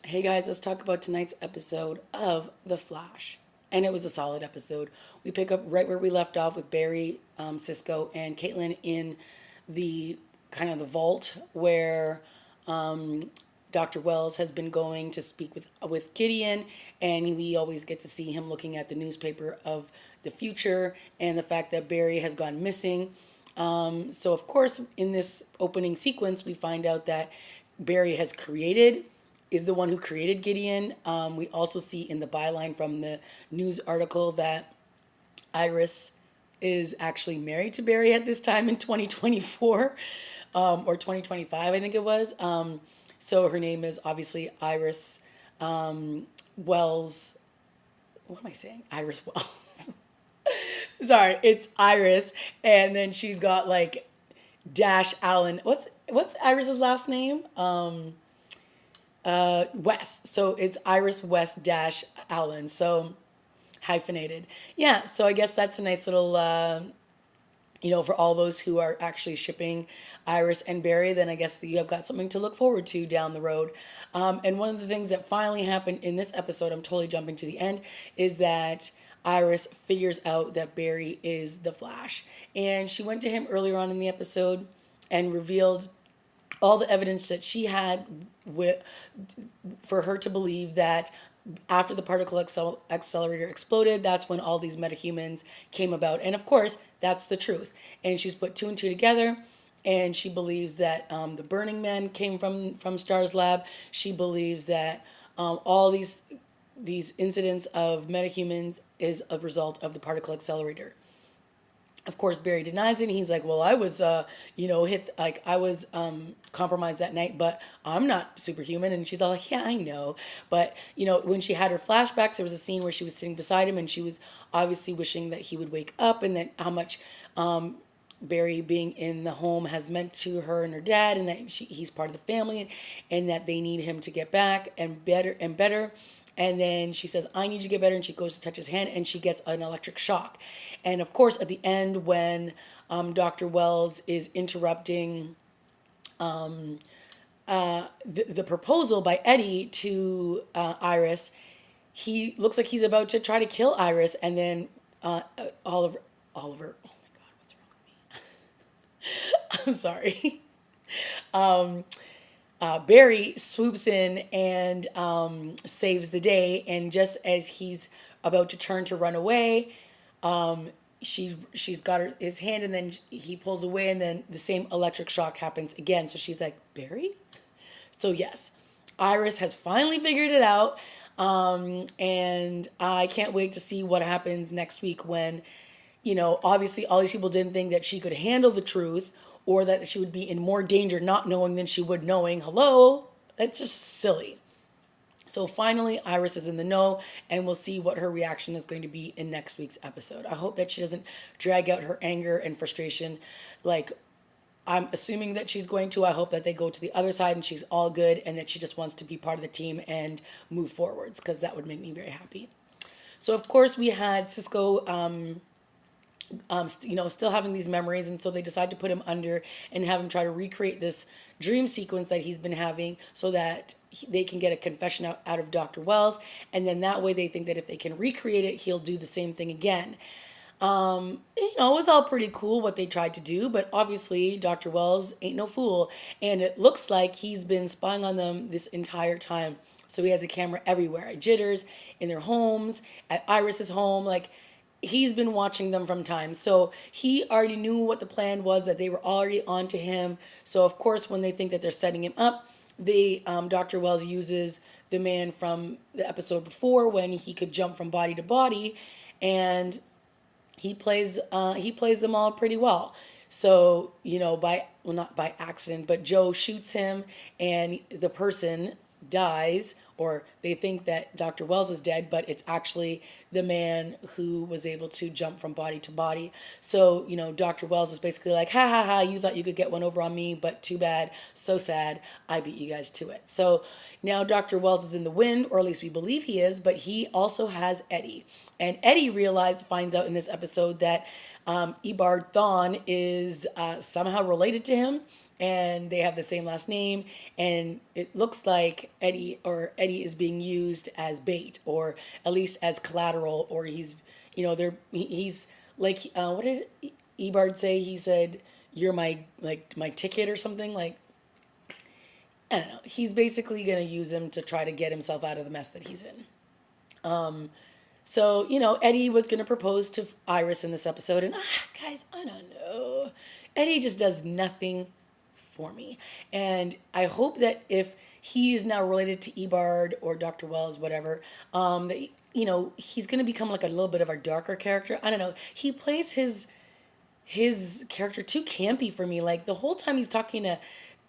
Hey guys, let's talk about tonight's episode of The Flash. And it was a solid episode. We pick up right where we left off with Barry, Cisco, and Caitlin in the kind of the vault where Dr. Wells has been going to speak with Gideon, and we always get to see him looking at the newspaper of the future and the fact that Barry has gone missing. So, of course, in this opening sequence, we find out that Barry is the one who created Gideon. We also see in the byline from the news article that Iris is actually married to Barry at this time in 2024 or 2025, I think it was. So her name is obviously Iris Wells. What am I saying? Iris Wells. Sorry, it's Iris, and then she's got like Dash Allen. What's Iris's last name? West. So it's Iris West Dash Allen. So hyphenated. Yeah. So I guess that's a nice little, for all those who are actually shipping Iris and Barry, then I guess you have got something to look forward to down the road. And one of the things that finally happened in this episode, I'm totally jumping to the end, is that Iris figures out that Barry is the Flash. And she went to him earlier on in the episode and revealed all the evidence that she had for her to believe that after the particle accelerator exploded, that's when all these metahumans came about. And of course, that's the truth. And she's put two and two together, and she believes that the Burning Man came from Star's lab. She believes that all these incidents of metahumans is a result of the particle accelerator. Of course, Barry denies it. And he's like, well, I was, I was compromised that night, but I'm not superhuman. And she's all like, yeah, I know. But, when she had her flashbacks, there was a scene where she was sitting beside him and she was obviously wishing that he would wake up, and that how much Barry being in the home has meant to her and her dad, and that he's part of the family, and that they need him to get back and better and better. And then she says, I need you to get better. And she goes to touch his hand and she gets an electric shock. And of course, at the end, when Dr. Wells is interrupting the proposal by Eddie to Iris, he looks like he's about to try to kill Iris. And then Oliver, oh my God, what's wrong with me? I'm sorry. Barry swoops in and saves the day. And just as he's about to turn to run away, she's got his hand, and then he pulls away, and then the same electric shock happens again. So she's like, Barry? So yes, Iris has finally figured it out. And I can't wait to see what happens next week when, obviously all these people didn't think that she could handle the truth, or that she would be in more danger not knowing than she would knowing. Hello? That's just silly. So finally, Iris is in the know, and we'll see what her reaction is going to be in next week's episode. I hope that she doesn't drag out her anger and frustration like I'm assuming that she's going to. I hope that they go to the other side and she's all good, and that she just wants to be part of the team and move forwards, because that would make me very happy. So, of course, we had Cisco still having these memories, and so they decide to put him under and have him try to recreate this dream sequence that he's been having, so that they can get a confession out of Dr. Wells, and then that way they think that if they can recreate it, he'll do the same thing again. It was all pretty cool what they tried to do, but obviously Dr. Wells ain't no fool, and it looks like he's been spying on them this entire time. So he has a camera everywhere, at Jitters, in their homes, at Iris's home, like he's been watching them from time. So he already knew what the plan was, that they were already on to him. So of course, when they think that they're setting him up, Dr. Wells uses the man from the episode before when he could jump from body to body, and he plays them all pretty well. So, not by accident, but Joe shoots him and the person dies, or they think that Dr. Wells is dead, but it's actually the man who was able to jump from body to body. So, Dr. Wells is basically like, ha ha ha, you thought you could get one over on me, but too bad, so sad, I beat you guys to it. So now Dr. Wells is in the wind, or at least we believe he is, but he also has Eddie. And Eddie finds out in this episode that Eobard Thawne is somehow related to him. and they have the same last name, and it looks like Eddie is being used as bait, or at least as collateral, or he's like, what did Ebard say? He said, "You're my ticket" or something like. I don't know. He's basically gonna use him to try to get himself out of the mess that he's in. So, Eddie was going to propose to Iris in this episode. And guys, I don't know. Eddie just does nothing for me. And I hope that if he is now related to Ebard or Dr. Wells, whatever, that, he's going to become like a little bit of a darker character. I don't know. He plays his character too campy for me. Like the whole time he's talking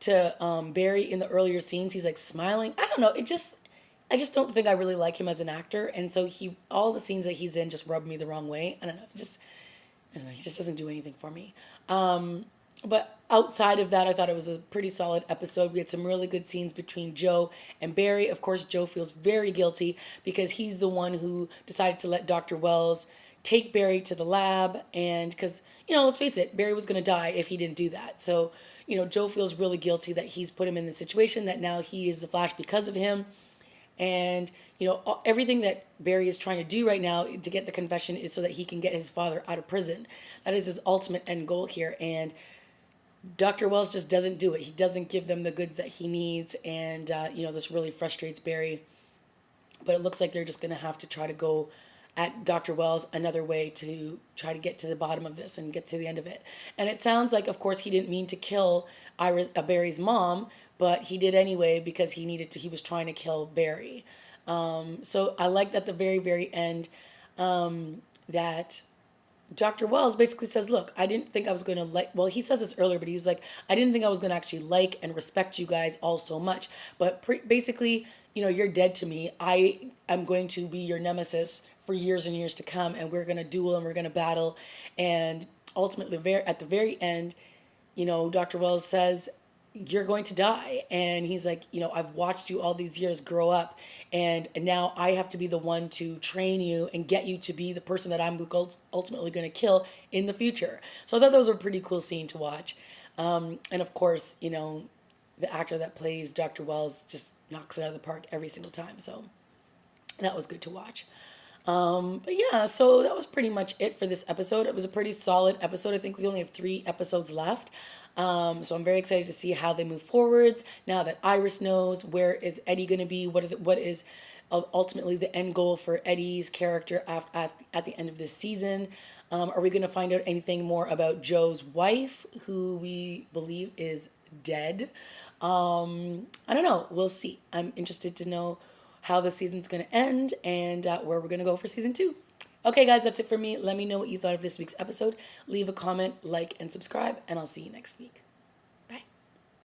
to Barry in the earlier scenes, he's like smiling. I don't know. I just don't think I really like him as an actor, and so all the scenes that he's in just rub me the wrong way. I don't know. He just doesn't do anything for me. But outside of that, I thought it was a pretty solid episode. We had some really good scenes between Joe and Barry. Of course, Joe feels very guilty because he's the one who decided to let Dr. Wells take Barry to the lab, and because, let's face it, Barry was going to die if he didn't do that. So, Joe feels really guilty that he's put him in the situation, that now he is the Flash because of him. And, everything that Barry is trying to do right now to get the confession is so that he can get his father out of prison. That is his ultimate end goal here. And Dr. Wells just doesn't do it. He doesn't give them the goods that he needs. And, this really frustrates Barry. But it looks like they're just going to have to try to go at Dr. Wells another way to try to get to the bottom of this and get to the end of it. And it sounds like, of course, he didn't mean to kill Barry's mom, but he did anyway because he was trying to kill Barry. So I liked at the very, very end that Dr. Wells basically says, look, I didn't think I was going to he says this earlier, but he was like, I didn't think I was going to actually like and respect you guys all so much. But basically, you're dead to me. I am going to be your nemesis for years and years to come, and we're going to duel and we're going to battle. And ultimately, at the very end, Dr. Wells says, you're going to die. And he's like, I've watched you all these years grow up, and now I have to be the one to train you and get you to be the person that I'm ultimately going to kill in the future. So I thought that was a pretty cool scene to watch. And of course, the actor that plays Dr. Wells just knocks it out of the park every single time. So that was good to watch. But yeah, so that was pretty much it for this episode. It was a pretty solid episode. I think we only have 3 episodes left. So I'm very excited to see how they move forwards. Now that Iris knows, where is Eddie going to be? What is ultimately the end goal for Eddie's character at the end of this season? Are we going to find out anything more about Joe's wife, who we believe is dead? I don't know. We'll see. I'm interested to know how the season's going to end and where we're going to go for season 2. Okay, guys, that's it for me. Let me know what you thought of this week's episode. Leave a comment, like, and subscribe, and I'll see you next week.